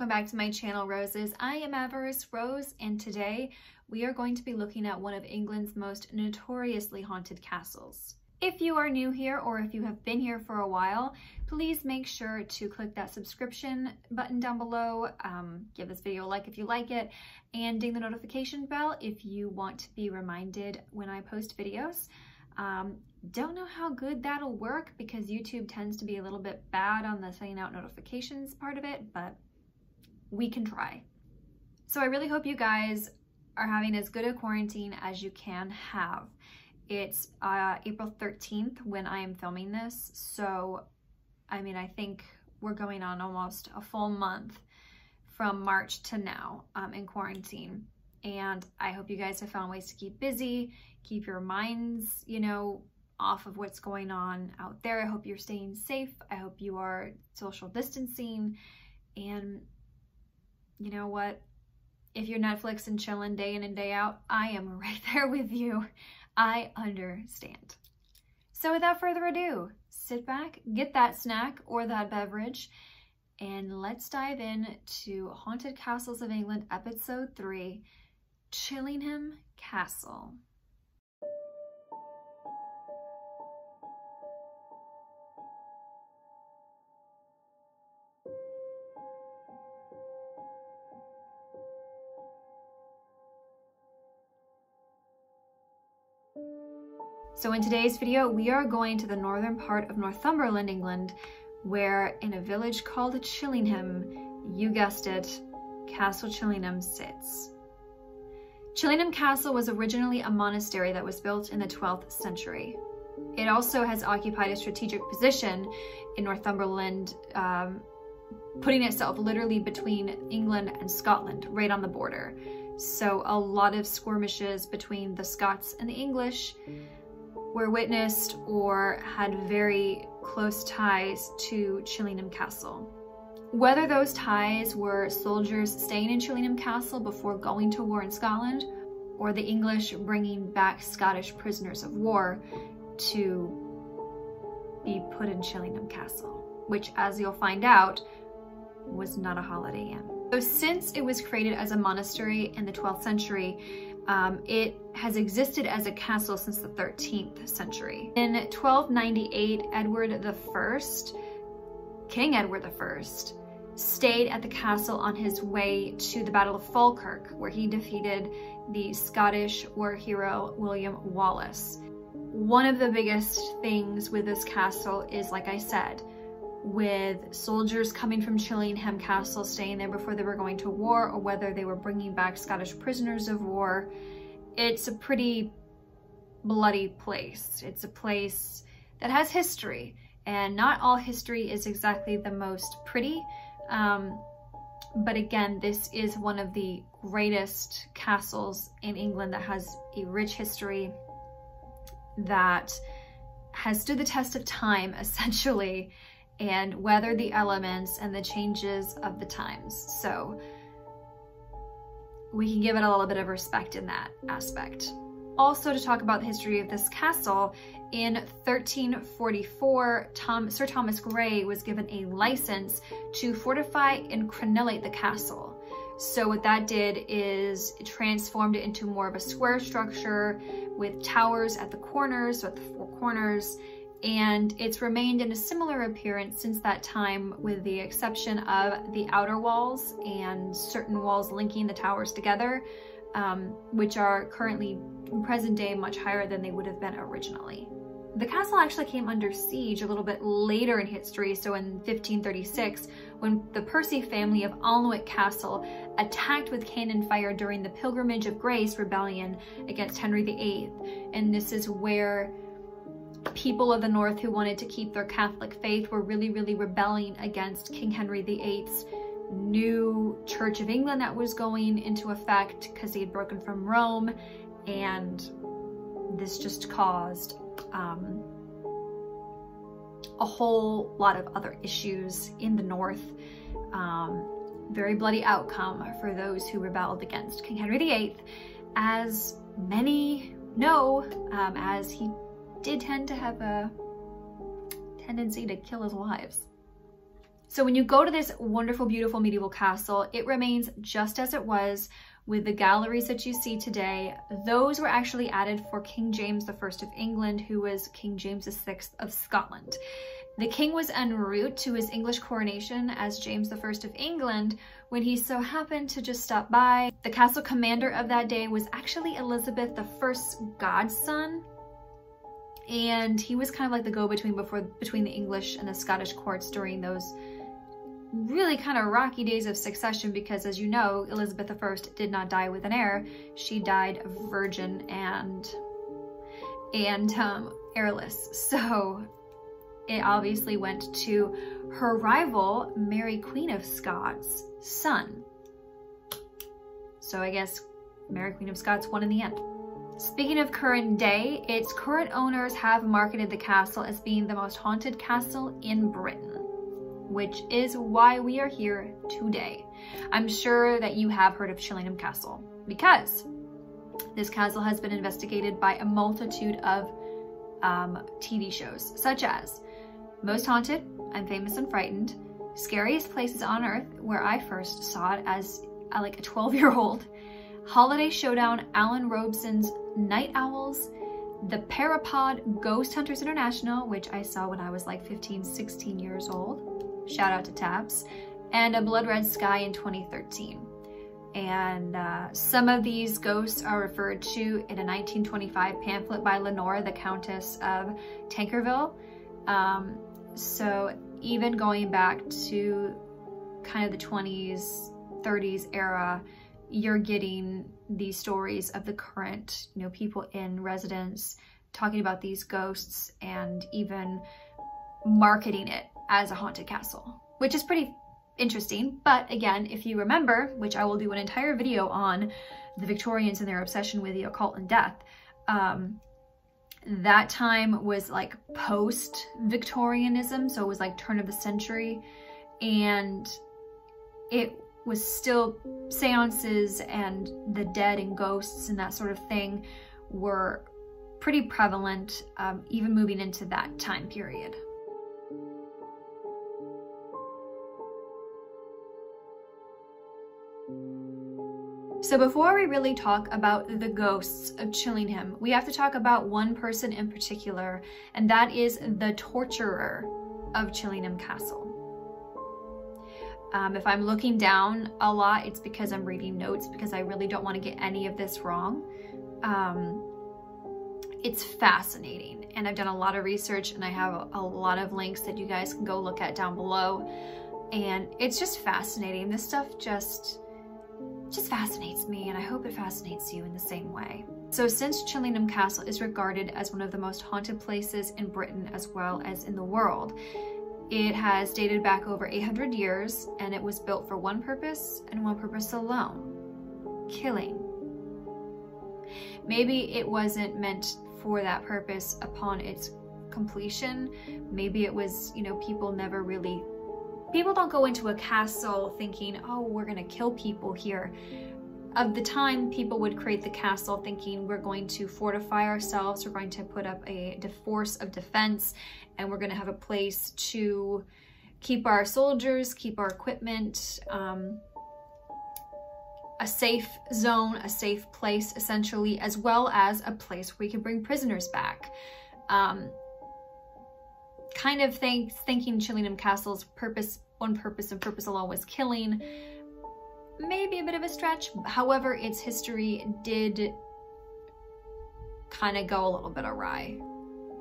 welcome back to my channel, Roses. I am Avarice Rose, and today we are going to be looking at one of England's most notoriously haunted castles. If you are new here, or if you have been here for a while, please make sure to click that subscription button down below, give this video a like if you like it, and ding the notification bell if you want to be reminded when I post videos. Don't know how good that'll work because YouTube tends to be a little bit bad on the sending out notifications part of it, but we can try. So I really hope you guys are having as good a quarantine as you can have. It's April 13th when I am filming this, so I mean, I think we're going on almost a full month from March to now in quarantine. And I hope you guys have found ways to keep busy, keep your minds, you know, off of what's going on out there. I hope you're staying safe. I hope you are social distancing. And you know what? If you're Netflix and chilling day in and day out, I am right there with you. I understand. So without further ado, sit back, get that snack or that beverage, and let's dive in to Haunted Castles of England, Episode 3, Chillingham Castle. So in today's video, we are going to the northern part of Northumberland, England, where in a village called Chillingham, you guessed it, Castle Chillingham sits. Chillingham Castle was originally a monastery that was built in the 12th century. It also has occupied a strategic position in Northumberland, putting itself literally between England and Scotland, right on the border. So a lot of skirmishes between the Scots and the English were witnessed or had very close ties to Chillingham Castle. Whether those ties were soldiers staying in Chillingham Castle before going to war in Scotland, or the English bringing back Scottish prisoners of war to be put in Chillingham Castle, which, as you'll find out, was not a Holiday Inn. So since it was created as a monastery in the 12th century, it has existed as a castle since the 13th century. In 1298, King Edward I, stayed at the castle on his way to the Battle of Falkirk, where he defeated the Scottish war hero William Wallace. One of the biggest things with this castle is, like I said, with soldiers coming from Chillingham Castle, staying there before they were going to war, or whether they were bringing back Scottish prisoners of war. It's a pretty bloody place. It's a place that has history, and not all history is exactly the most pretty. But again, this is one of the greatest castles in England that has a rich history that has stood the test of time, essentially, and weather the elements and the changes of the times. So we can give it a little bit of respect in that aspect. Also, to talk about the history of this castle, in 1344, Sir Thomas Grey was given a license to fortify and crenellate the castle. So what that did is it transformed it into more of a square structure with towers at the corners, so at the four corners, and it's remained in a similar appearance since that time, with the exception of the outer walls and certain walls linking the towers together, which are currently, in present day, much higher than they would have been originally. The castle actually came under siege a little bit later in history, so in 1536, when the Percy family of Alnwick Castle attacked with cannon fire during the Pilgrimage of Grace rebellion against Henry VIII. And this is where people of the North who wanted to keep their Catholic faith were really rebelling against King Henry VIII's new Church of England that was going into effect because he had broken from Rome, and this just caused a whole lot of other issues in the North. Very bloody outcome for those who rebelled against King Henry VIII, as many know, as he did tend to have a tendency to kill his wives. So when you go to this wonderful, beautiful medieval castle, it remains just as it was, with the galleries that you see today. Those were actually added for King James I of England, who was King James VI of Scotland. The king was en route to his English coronation as James I of England when he so happened to just stop by. The castle commander of that day was actually Elizabeth I's godson, and he was kind of like the go-between between the English and the Scottish courts during those really kind of rocky days of succession, because as you know, Elizabeth I did not die with an heir. She died a virgin and heirless. So it obviously went to her rival, Mary Queen of Scots' son. So I guess Mary Queen of Scots won in the end. Speaking of current day, its current owners have marketed the castle as being the most haunted castle in Britain, which is why we are here today. I'm sure that you have heard of Chillingham Castle, because this castle has been investigated by a multitude of TV shows, such as Most Haunted, I'm Famous and Frightened, Scariest Places on Earth, where I first saw it as like a 12-year-old, Holiday Showdown, Alan Robeson's Night Owls, The Parapod, Ghost Hunters International, which I saw when I was like 15, 16 years old. Shout out to Taps. And A Blood Red Sky in 2013. And some of these ghosts are referred to in a 1925 pamphlet by Lenore, the Countess of Tankerville. So even going back to kind of the 20s, 30s era, you're getting these stories of the current, you know, people in residence talking about these ghosts and even marketing it as a haunted castle, which is pretty interesting. But again, if you remember, which I will do an entire video on the Victorians and their obsession with the occult and death, that time was like post-Victorianism, so it was like turn of the century, and it was still seances and the dead and ghosts and that sort of thing were pretty prevalent, even moving into that time period. So before we really talk about the ghosts of Chillingham, we have to talk about one person in particular, and that is the torturer of Chillingham Castle. If I'm looking down a lot, it's because I'm reading notes, because I really don't want to get any of this wrong. It's fascinating, and I've done a lot of research, and I have a lot of links that you guys can go look at down below, and it's just fascinating. This stuff just fascinates me, and I hope it fascinates you in the same way. So since Chillingham Castle is regarded as one of the most haunted places in Britain as well as in the world, it has dated back over 800 years, and it was built for one purpose and one purpose alone: killing. Maybe it wasn't meant for that purpose upon its completion. Maybe it was, you know, people don't go into a castle thinking, oh, we're gonna kill people here. Of the time, people would create the castle thinking, we're going to fortify ourselves, we're going to put up a force of defense, and we're gonna have a place to keep our soldiers, keep our equipment, a safe zone, a safe place, essentially, as well as a place where we can bring prisoners back. Kind of thinking Chillingham Castle's one purpose and purpose alone was killing, maybe a bit of a stretch. However, its history did kind of go a little bit awry.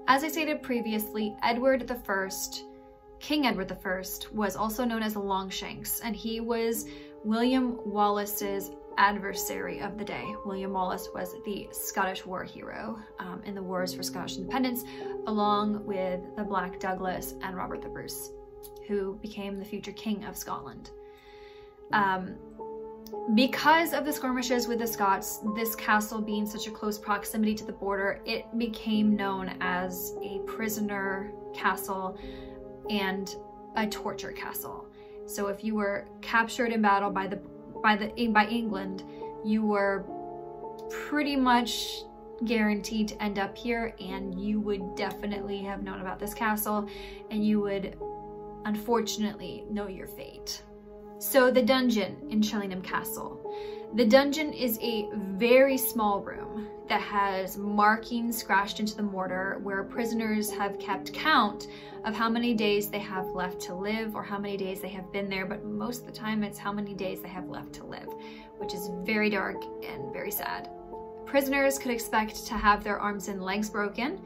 As I stated previously, King Edward I was also known as Longshanks, and he was William Wallace's adversary of the day. William Wallace was the Scottish war hero in the wars for Scottish independence, along with the Black Douglas and Robert the Bruce, who became the future King of Scotland. Because of the skirmishes with the Scots, this castle being such a close proximity to the border, it became known as a prisoner castle and a torture castle. So if you were captured in battle by England, you were pretty much guaranteed to end up here, and you would definitely have known about this castle, and you would unfortunately know your fate. So the dungeon in Chillingham Castle. The dungeon is a very small room that has markings scratched into the mortar where prisoners have kept count of how many days they have left to live or how many days they have been there, but most of the time it's how many days they have left to live, which is very dark and very sad. Prisoners could expect to have their arms and legs broken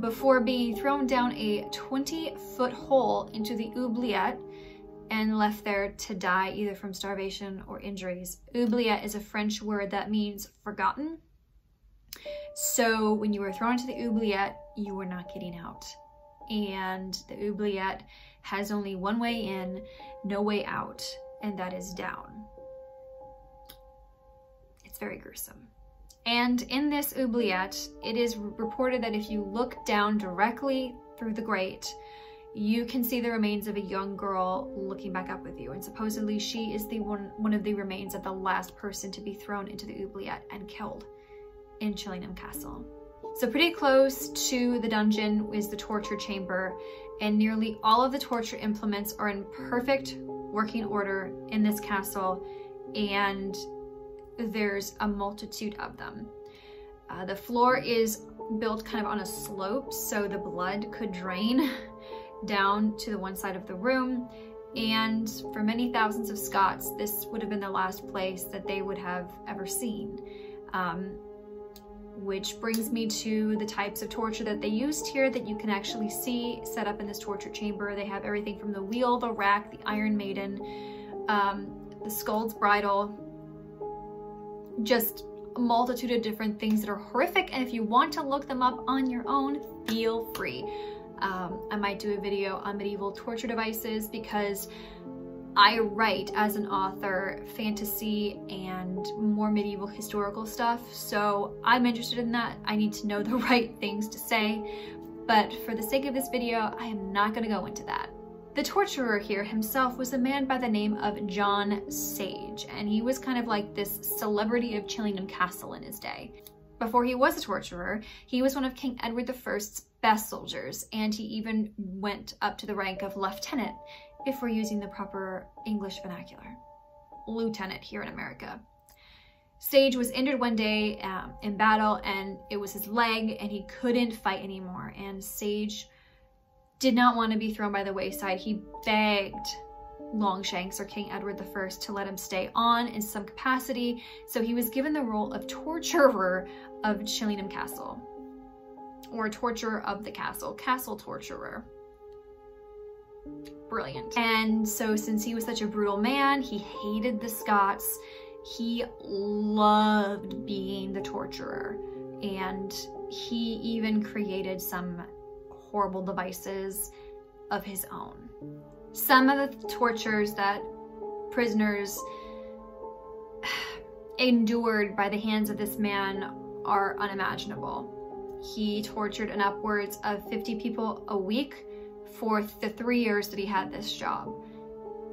before being thrown down a 20-foot hole into the oubliette and left there to die either from starvation or injuries. Oubliette is a French word that means forgotten. So when you were thrown into the oubliette, you were not getting out. And the oubliette has only one way in, no way out, and that is down. It's very gruesome. And in this oubliette, it is reported that if you look down directly through the grate, you can see the remains of a young girl looking back up with you. And supposedly she is the one of the remains of the last person to be thrown into the oubliette and killed in Chillingham Castle. So pretty close to the dungeon is the torture chamber, and nearly all of the torture implements are in perfect working order in this castle, and there's a multitude of them. The floor is built kind of on a slope so the blood could drain down to the one side of the room, and for many thousands of Scots this would have been the last place that they would have ever seen. Which brings me to the types of torture that they used here that you can actually see set up in this torture chamber. They have everything from the wheel, the rack, the Iron Maiden, the Skuld's Bridle, just a multitude of different things that are horrific, and if you want to look them up on your own, feel free. I might do a video on medieval torture devices because I write as an author fantasy and more medieval historical stuff, so I'm interested in that. I need to know the right things to say, but for the sake of this video, I am not going to go into that. The torturer here himself was a man by the name of John Sage, and he was kind of like this celebrity of Chillingham Castle in his day. Before he was a torturer, he was one of King Edward I's best soldiers, and he even went up to the rank of lieutenant, if we're using the proper English vernacular. Lieutenant here in America. Sage was injured one day in battle, and it was his leg, and he couldn't fight anymore, and Sage did not want to be thrown by the wayside. He begged Longshanks, or King Edward I, to let him stay on in some capacity, so he was given the role of torturer of Chillingham Castle, or torturer of the castle, castle torturer. Brilliant. And so since he was such a brutal man, he hated the Scots, he loved being the torturer, and he even created some horrible devices of his own. Some of the tortures that prisoners endured by the hands of this man are unimaginable. He tortured an upwards of 50 people a week for the 3 years that he had this job.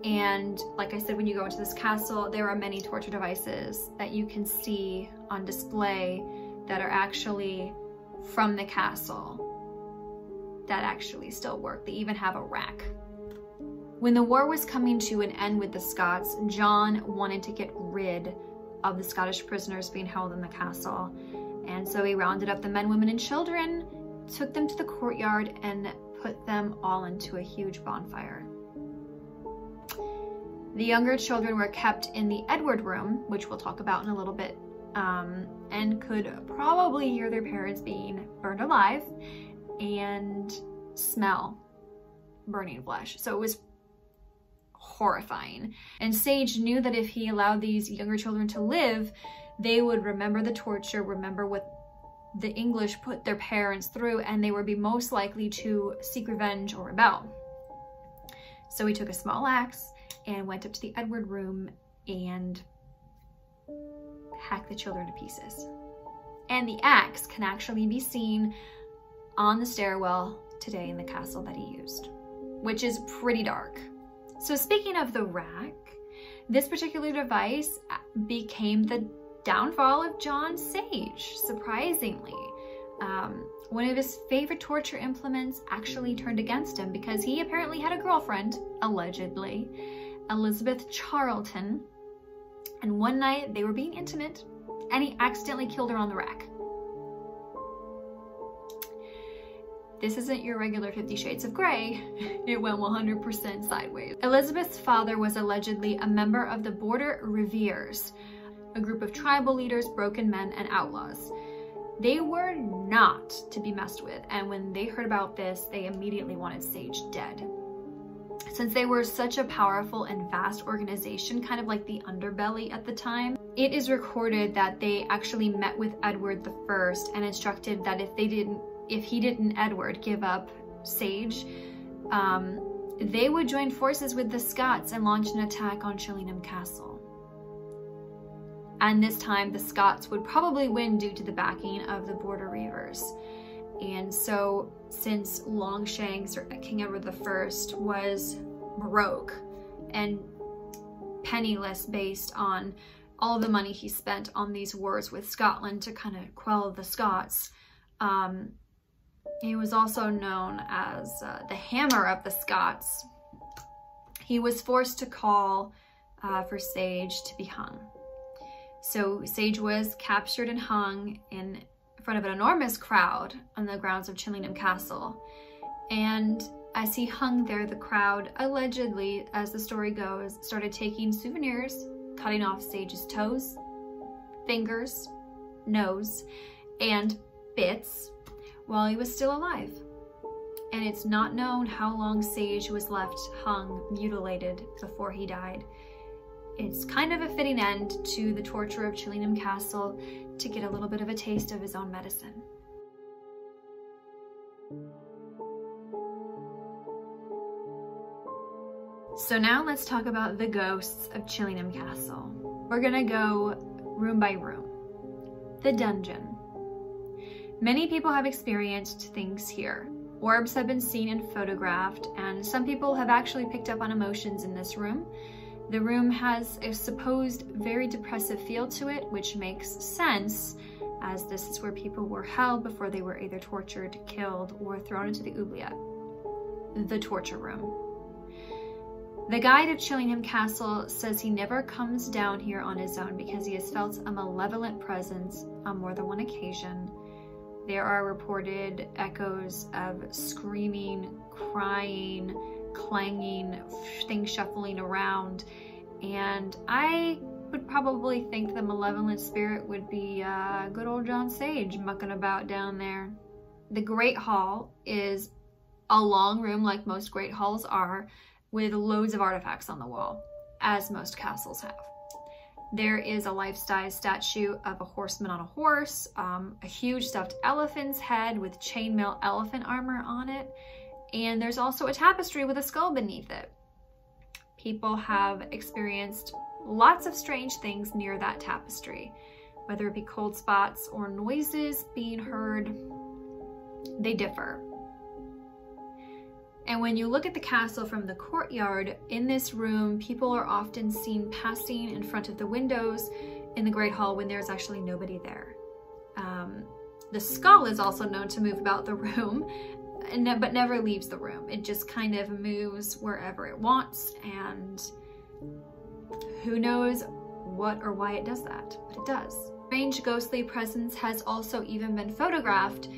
And like I said, when you go into this castle, there are many torture devices that you can see on display that are actually from the castle that actually still work. They even have a rack. When the war was coming to an end with the Scots, John wanted to get rid of the Scottish prisoners being held in the castle. And so he rounded up the men, women, and children, took them to the courtyard, and put them all into a huge bonfire. The younger children were kept in the Edward room, which we'll talk about in a little bit, and could probably hear their parents being burned alive and smell burning flesh. So it was horrifying. And Sage knew that if he allowed these younger children to live, they would remember the torture, remember what the English put their parents through, and they would be most likely to seek revenge or rebel. So he took a small axe and went up to the Edward room and hacked the children to pieces. And the axe can actually be seen on the stairwell today in the castle that he used, which is pretty dark. So speaking of the rack, this particular device became the downfall of John Sage, surprisingly. One of his favorite torture implements actually turned against him because he apparently had a girlfriend, allegedly, Elizabeth Charlton, and one night they were being intimate and he accidentally killed her on the rack. This isn't your regular 50 Shades of Grey. It went 100% sideways. Elizabeth's father was allegedly a member of the Border Reviers, a group of tribal leaders, broken men, and outlaws. They were not to be messed with, and when they heard about this, they immediately wanted Sage dead. Since they were such a powerful and vast organization, kind of like the underbelly at the time, it is recorded that they actually met with Edward I and instructed that if he didn't Edward give up Sage, they would join forces with the Scots and launch an attack on Chillingham Castle. And this time the Scots would probably win due to the backing of the Border Reivers. And so since Longshanks, or King Edward I, was broke and penniless based on all of the money he spent on these wars with Scotland to kind of quell the Scots, he was also known as the Hammer of the Scots. He was forced to call for Sage to be hung. So Sage was captured and hung in front of an enormous crowd on the grounds of Chillingham Castle. And as he hung there, the crowd allegedly, as the story goes, started taking souvenirs, cutting off Sage's toes, fingers, nose, and bits while he was still alive. And it's not known how long Sage was left hung, mutilated, before he died. It's kind of a fitting end to the torture of Chillingham Castle to get a little bit of a taste of his own medicine. So now let's talk about the ghosts of Chillingham Castle. We're gonna go room by room. The dungeon. Many people have experienced things here. Orbs have been seen and photographed, and some people have actually picked up on emotions in this room. The room has a supposed very depressive feel to it, which makes sense, as this is where people were held before they were either tortured, killed, or thrown into the oubliette. The torture room. The guide of Chillingham Castle says he never comes down here on his own because he has felt a malevolent presence on more than one occasion. There are reported echoes of screaming, crying, clanging, things shuffling around, and I would probably think the malevolent spirit would be good old John Sage mucking about down there. The Great Hall is a long room, like most great halls are, with loads of artifacts on the wall, as most castles have. There is a life-size statue of a horseman on a horse, a huge stuffed elephant's head with chainmail elephant armor on it, and there's also a tapestry with a skull beneath it. People have experienced lots of strange things near that tapestry, whether it be cold spots or noises being heard. They differ. And when you look at the castle from the courtyard, in this room, people are often seen passing in front of the windows in the Great Hall when there's actually nobody there. The skull is also known to move about the room, but never leaves the room. It just kind of moves wherever it wants, and who knows what or why it does that, but it does. Strange ghostly presence has also even been photographed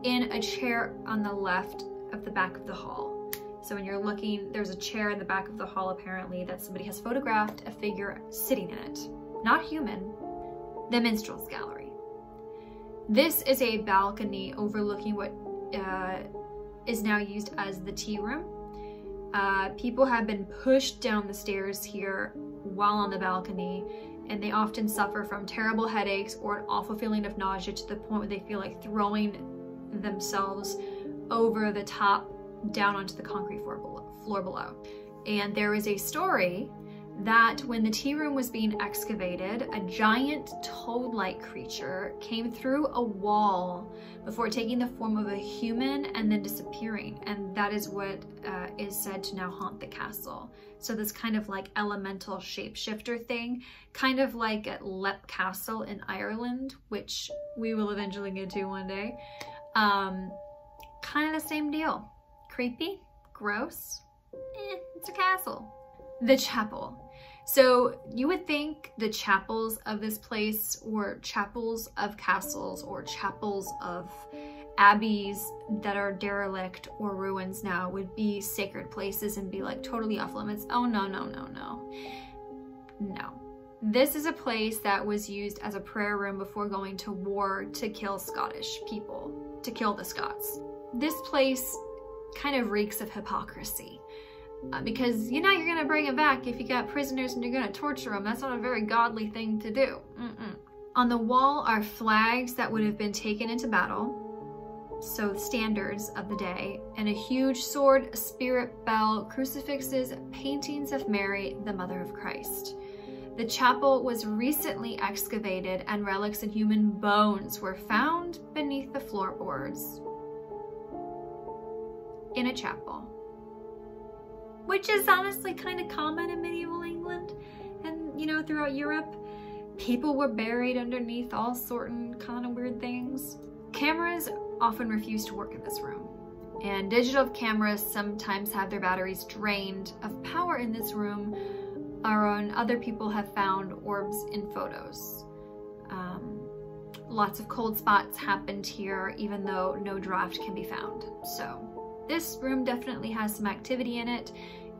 in a chair on the left of the back of the hall. So when you're looking, there's a chair in the back of the hall apparently that somebody has photographed a figure sitting in it. Not human. The Minstrel's Gallery. This is a balcony overlooking what is now used as the tea room. People have been pushed down the stairs here while on the balcony, and they often suffer from terrible headaches or an awful feeling of nausea to the point where they feel like throwing themselves over the top down onto the concrete floor below. And there is a story that when the tea room was being excavated, a giant toad-like creature came through a wall before taking the form of a human and then disappearing. And that is what is said to now haunt the castle. So this kind of like elemental shapeshifter thing, kind of like at Chillingham Castle in Ireland, which we will eventually get to one day. Kind of the same deal. Creepy, gross, it's a castle. The chapel. So you would think the chapels of this place were chapels of castles or chapels of abbeys that are derelict or ruins now would be sacred places and be like totally off limits. Oh no, no, no, no. No. This is a place that was used as a prayer room before going to war to kill Scottish people, to kill the Scots. This place kind of reeks of hypocrisy. Because you know you're gonna bring it back if you got prisoners and you're gonna torture them. That's not a very godly thing to do. On the wall are flags that would have been taken into battle, so standards of the day, and a huge sword, a spirit bell, crucifixes, paintings of Mary, the Mother of Christ. The chapel was recently excavated and relics and human bones were found beneath the floorboards in a chapel. Which is honestly kind of common in medieval England and, you know, throughout Europe. People were buried underneath all sorts kind of weird things. Cameras often refuse to work in this room. And digital cameras sometimes have their batteries drained of power in this room, or other people have found orbs in photos. Lots of cold spots happened here, even though no draft can be found. So this room definitely has some activity in it.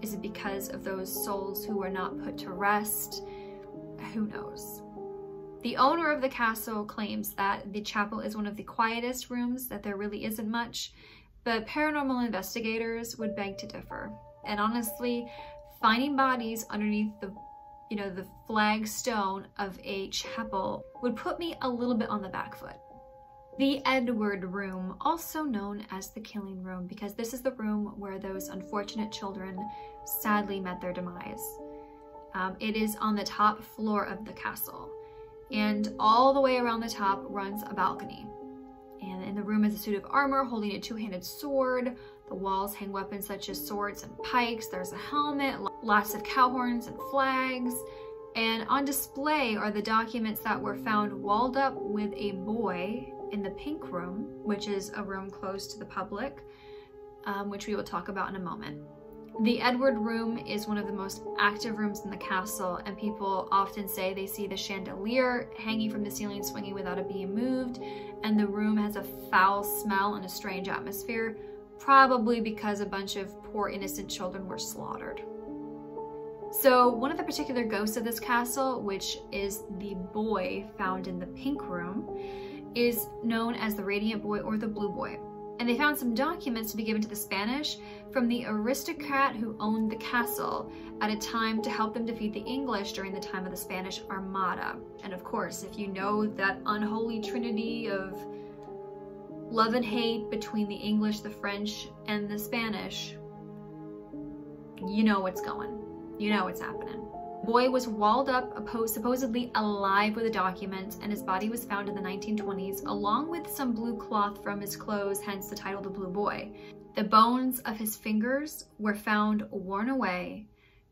Is it because of those souls who were not put to rest? Who knows? The owner of the castle claims that the chapel is one of the quietest rooms, that there really isn't much, but paranormal investigators would beg to differ. And honestly, finding bodies underneath the flagstone of a chapel would put me a little bit on the back foot. The Edward Room, also known as the Killing Room, because this is the room where those unfortunate children sadly met their demise. It is on the top floor of the castle, and all the way around the top runs a balcony. And in the room is a suit of armor holding a two-handed sword. The walls hang weapons such as swords and pikes. There's a helmet, lots of cow horns and flags. And on display are the documents that were found walled up with a boy in the Pink Room, which is a room closed to the public, which we will talk about in a moment. The Edward Room is one of the most active rooms in the castle, and people often say they see the chandelier hanging from the ceiling swinging without it being moved, and the room has a foul smell and a strange atmosphere, probably because a bunch of poor innocent children were slaughtered. So one of the particular ghosts of this castle, which is the boy found in the Pink Room, is known as the Radiant Boy or the Blue Boy. And they found some documents to be given to the Spanish from the aristocrat who owned the castle at a time to help them defeat the English during the time of the Spanish Armada. And of course, if you know that unholy trinity of love and hate between the English, the French, and the Spanish, you know what's going. You know what's happening. Boy was walled up, supposedly alive with the documents, and his body was found in the 1920s, along with some blue cloth from his clothes, hence the title The Blue Boy. The bones of his fingers were found worn away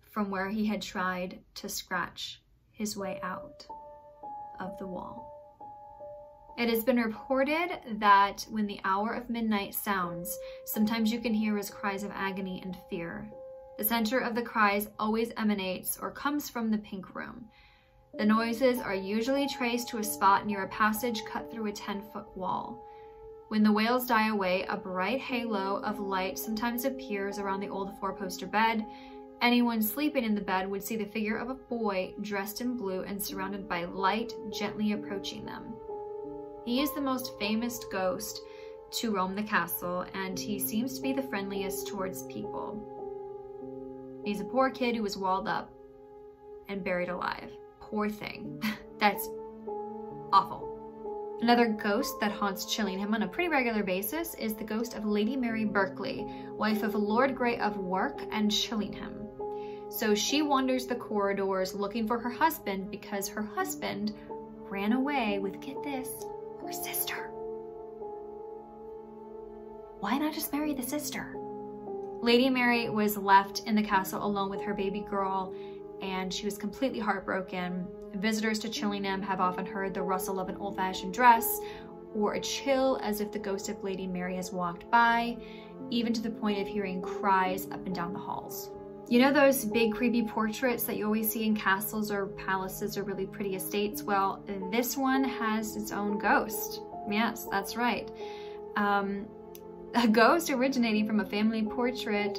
from where he had tried to scratch his way out of the wall. It has been reported that when the hour of midnight sounds, sometimes you can hear his cries of agony and fear. The center of the cries always emanates or comes from the Pink Room. The noises are usually traced to a spot near a passage cut through a 10-foot wall. When the wails die away, a bright halo of light sometimes appears around the old four-poster bed. Anyone sleeping in the bed would see the figure of a boy dressed in blue and surrounded by light gently approaching them. He is the most famous ghost to roam the castle, and he seems to be the friendliest towards people. He's a poor kid who was walled up and buried alive. Poor thing. That's awful. Another ghost that haunts Chillingham on a pretty regular basis is the ghost of Lady Mary Berkeley, wife of Lord Grey of Wark and Chillingham. So she wanders the corridors looking for her husband because her husband ran away with, get this, her sister. Why not just marry the sister? Lady Mary was left in the castle alone with her baby girl, and she was completely heartbroken. Visitors to Chillingham have often heard the rustle of an old-fashioned dress or a chill as if the ghost of Lady Mary has walked by, even to the point of hearing cries up and down the halls. You know those big creepy portraits that you always see in castles or palaces or really pretty estates? Well, this one has its own ghost. Yes, that's right. A ghost originating from a family portrait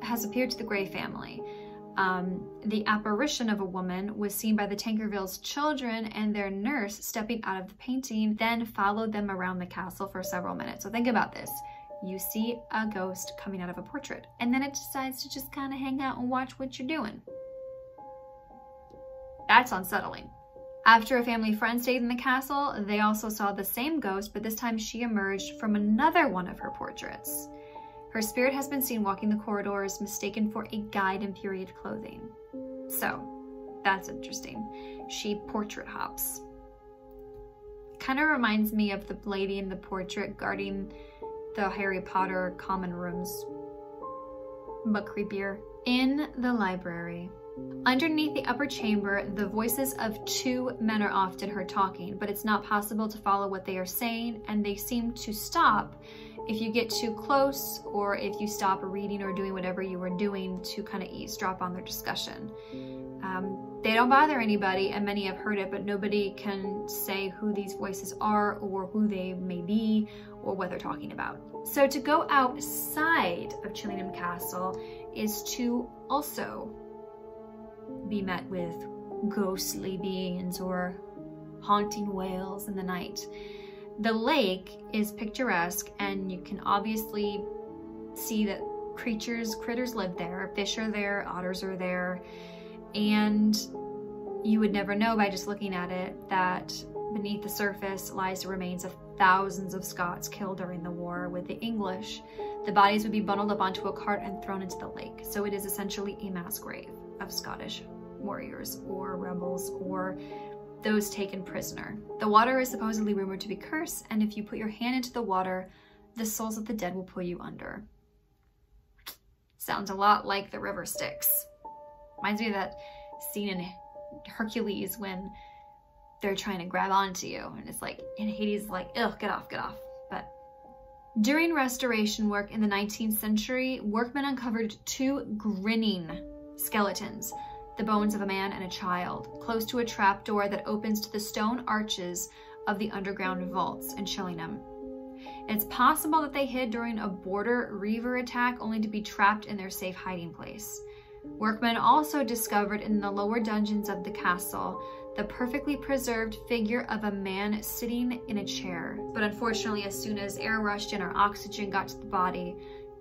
has appeared to the Grey family. The apparition of a woman was seen by the Tankervilles' children, and their nurse, stepping out of the painting, then followed them around the castle for several minutes. So think about this. You see a ghost coming out of a portrait, and then it decides to just kind of hang out and watch what you're doing. That's unsettling. After a family friend stayed in the castle, they also saw the same ghost, but this time she emerged from another one of her portraits. Her spirit has been seen walking the corridors, mistaken for a guide in period clothing. So, that's interesting. She portrait hops. Kind of reminds me of the lady in the portrait guarding the Harry Potter common rooms, but creepier. In the library, underneath the upper chamber, the voices of two men are often heard talking, but it's not possible to follow what they are saying, and they seem to stop if you get too close, or if you stop reading or doing whatever you were doing to kind of eavesdrop on their discussion. They don't bother anybody, and many have heard it, but nobody can say who these voices are or who they may be or what they're talking about. So to go outside of Chillingham Castle is to also be met with ghostly beings or haunting wails in the night. The lake is picturesque, and you can obviously see that critters live there. Fish are there, otters are there, and you would never know by just looking at it that beneath the surface lies the remains of thousands of Scots killed during the war with the English. The bodies would be bundled up onto a cart and thrown into the lake. So it is essentially a mass grave of Scottish warriors or rebels or those taken prisoner. The water is supposedly rumored to be cursed, and if you put your hand into the water, the souls of the dead will pull you under. Sounds a lot like the river Styx. Reminds me of that scene in Hercules when they're trying to grab onto you, and it's like, and Hades is like, ugh, get off, get off. But during restoration work in the 19th century, workmen uncovered two grinning skeletons, the bones of a man and a child, close to a trapdoor that opens to the stone arches of the underground vaults in Chillingham. It's possible that they hid during a border reaver attack, only to be trapped in their safe hiding place. Workmen also discovered in the lower dungeons of the castle the perfectly preserved figure of a man sitting in a chair. But unfortunately, as soon as air rushed in or oxygen got to the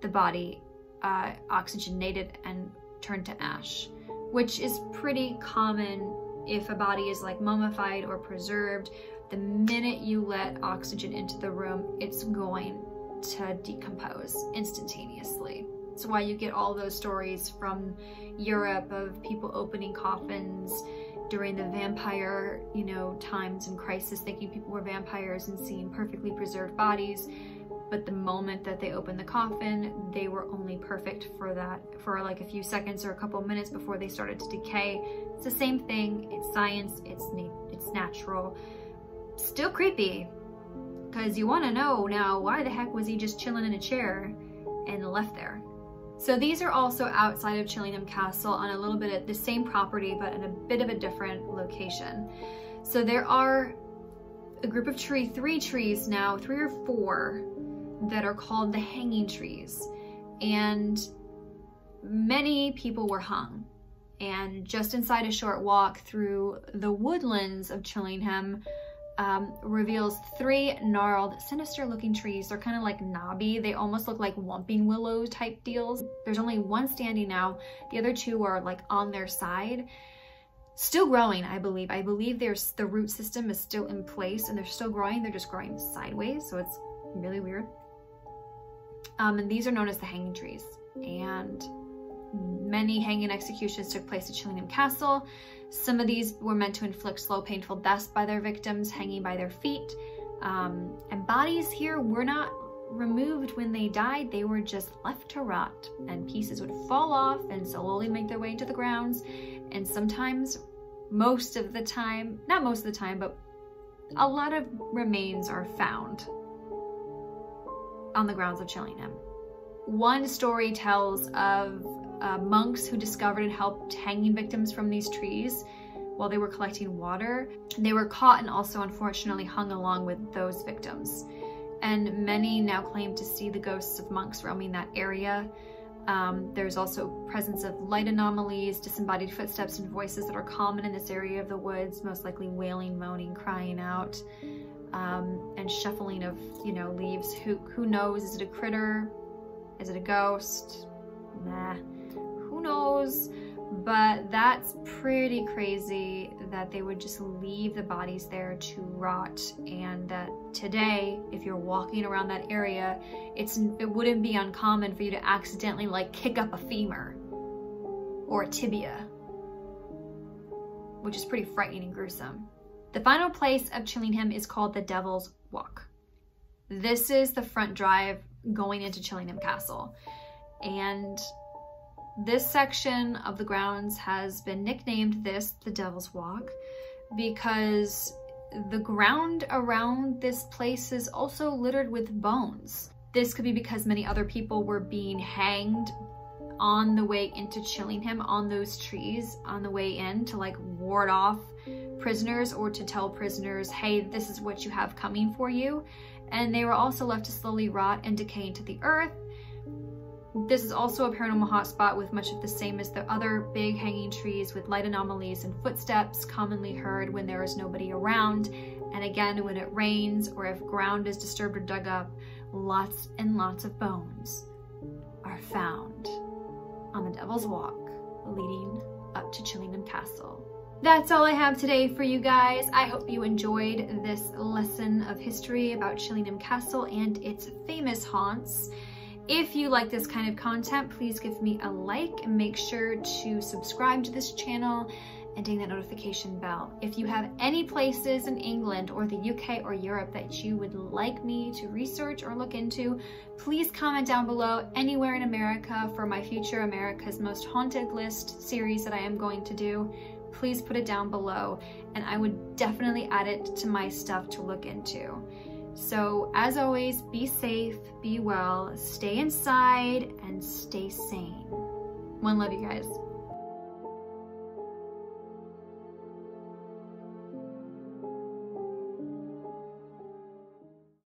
body oxygenated and turned to ash, which is pretty common if a body is like mummified or preserved. The minute you let oxygen into the room, it's going to decompose instantaneously. That's why you get all those stories from Europe of people opening coffins during the vampire, times and crisis, thinking people were vampires and seeing perfectly preserved bodies. But the moment that they opened the coffin, they were only perfect for like a few seconds or a couple minutes before they started to decay. It's the same thing. It's science. It's natural. Still creepy, because you want to know now, why the heck was he just chilling in a chair and left there? So these are also outside of Chillingham Castle on a little bit of the same property, but in a bit of a different location. So there are a group of three trees now, 3 or 4, that are called the hanging trees. And many people were hung. And just inside a short walk through the woodlands of Chillingham reveals 3 gnarled, sinister looking trees. They're kind of like knobby. They almost look like whomping willow type deals. There's only one standing now. The other 2 are like on their side. Still growing, I believe. I believe the root system is still in place and they're still growing. They're just growing sideways, so it's really weird. And these are known as the hanging trees. And Many hanging executions took place at Chillingham Castle. Some of these were meant to inflict slow, painful deaths by their victims, hanging by their feet. And bodies here were not removed when they died. They were just left to rot, and pieces would fall off and slowly make their way into the grounds. And sometimes, most of the time, not most of the time, but a lot of remains are found on the grounds of Chillingham. One story tells of monks who discovered and helped hanging victims from these trees while they were collecting water. They were caught and also unfortunately hung along with those victims. And many now claim to see the ghosts of monks roaming that area. There's also presence of light anomalies, disembodied footsteps and voices that are common in this area of the woods, most likely wailing, moaning, crying out, and shuffling of, leaves. Who knows? Is it a critter? Is it a ghost? Nah, who knows? But that's pretty crazy that they would just leave the bodies there to rot, and that today, if you're walking around that area, it wouldn't be uncommon for you to accidentally kick up a femur or a tibia, which is pretty frightening and gruesome. The final place of Chillingham is called the Devil's Walk. This is the front drive going into Chillingham Castle, and this section of the grounds has been nicknamed the Devil's Walk, because the ground around this place is also littered with bones. This could be because many other people were being hanged on the way into Chillingham on those trees on the way in to ward off prisoners, or to tell prisoners, hey, this is what you have coming for you. And they were also left to slowly rot and decay into the earth. This is also a paranormal hotspot with much of the same as the other big hanging trees, with light anomalies and footsteps commonly heard when there is nobody around. And again, when it rains or if ground is disturbed or dug up, lots and lots of bones are found on the Devil's Walk leading up to Chillingham Castle. That's all I have today for you guys. I hope you enjoyed this lesson of history about Chillingham Castle and its famous haunts. If you like this kind of content, please give me a like and make sure to subscribe to this channel and ding that notification bell. If you have any places in England or the UK or Europe that you would like me to research or look into, please comment down below. Anywhere in America for my future America's Most Haunted List series that I am going to do, please put it down below, and I would definitely add it to my stuff to look into. So as always, be safe, be well, stay inside, and stay sane. One love, you guys.